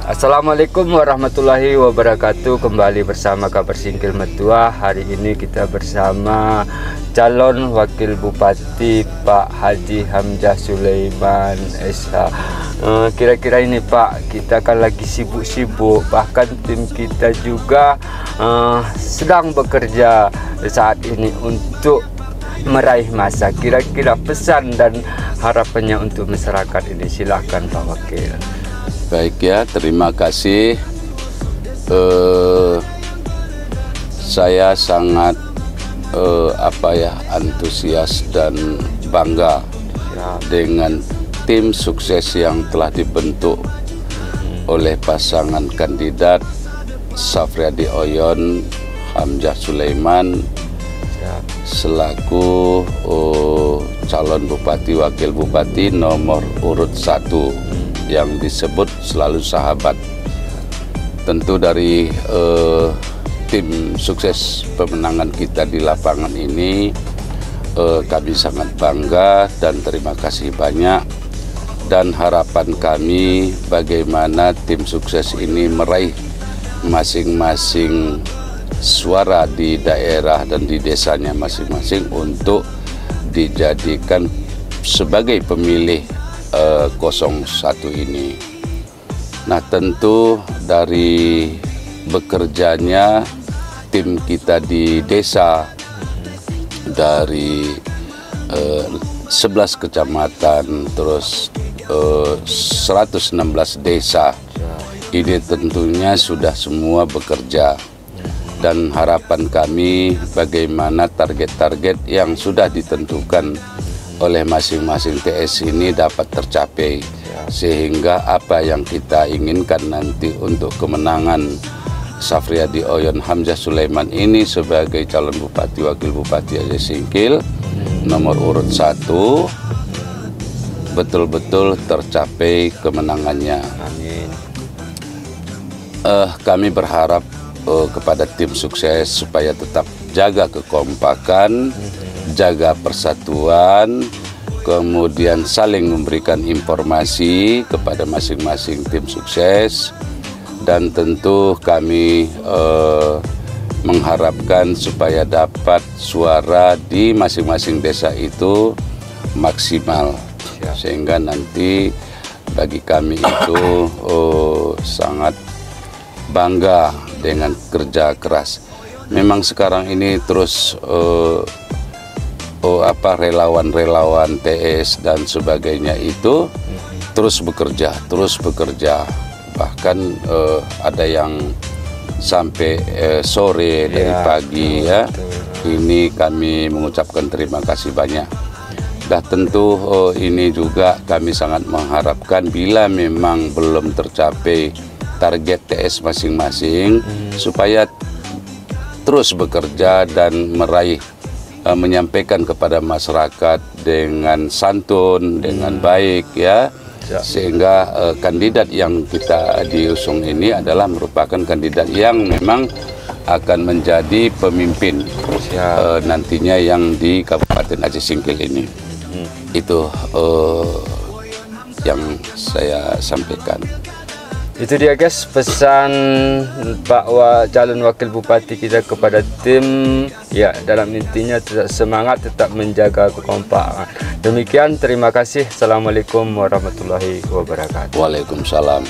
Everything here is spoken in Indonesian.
Assalamualaikum warahmatullahi wabarakatuh. Kembali bersama Kabar Singkil Metua. Hari ini kita bersama calon Wakil Bupati Pak Haji Hamzah Sulaiman SH. Kira-kira ini Pak, kita kan lagi sibuk-sibuk. Bahkan tim kita juga sedang bekerja saat ini untuk meraih masa. Kira-kira pesan dan harapannya untuk masyarakat ini, silahkan Pak Wakil. Baik ya, terima kasih. Saya sangat antusias dan bangga dengan tim sukses yang telah dibentuk oleh pasangan kandidat Safriadi Oyon Hamzah Sulaiman selaku calon bupati wakil bupati nomor urut 1 yang disebut selalu sahabat. Tentu dari tim sukses pemenangan kita di lapangan ini kami sangat bangga dan terima kasih banyak, dan harapan kami bagaimana tim sukses ini meraih masing-masing suara di daerah dan di desanya masing-masing untuk dijadikan sebagai pemilih 01 ini. Nah, tentu dari bekerjanya tim kita di desa dari 11 kecamatan terus 116 desa ini tentunya sudah semua bekerja, dan harapan kami bagaimana target-target yang sudah ditentukan oleh masing-masing TS ini dapat tercapai, sehingga apa yang kita inginkan nanti untuk kemenangan Safriadi Oyon Hamzah Sulaiman ini sebagai calon bupati wakil bupati Aceh Singkil nomor urut 1 betul-betul tercapai kemenangannya. Amin. Kami berharap kepada tim sukses supaya tetap jaga kekompakan, jaga persatuan, kemudian saling memberikan informasi kepada masing-masing tim sukses, dan tentu kami mengharapkan supaya dapat suara di masing-masing desa itu maksimal, sehingga nanti bagi kami itu sangat bangga dengan kerja keras. Memang sekarang ini terus relawan-relawan TS dan sebagainya itu terus bekerja, bahkan ada yang sampai sore dari pagi ya. Ini kami mengucapkan terima kasih banyak. Dah tentu ini juga kami sangat mengharapkan bila memang belum tercapai target TS masing-masing supaya terus bekerja dan meraih menyampaikan kepada masyarakat dengan santun, dengan baik ya, sehingga kandidat yang kita diusung ini adalah merupakan kandidat yang memang akan menjadi pemimpin nantinya yang di Kabupaten Aceh Singkil ini. Itu yang saya sampaikan. Itu dia guys, pesan Pak calon wakil bupati kita kepada tim. Ya, dalam intinya tetap semangat, tetap menjaga kekompakan. Demikian, terima kasih. Assalamualaikum warahmatullahi wabarakatuh. Waalaikumsalam.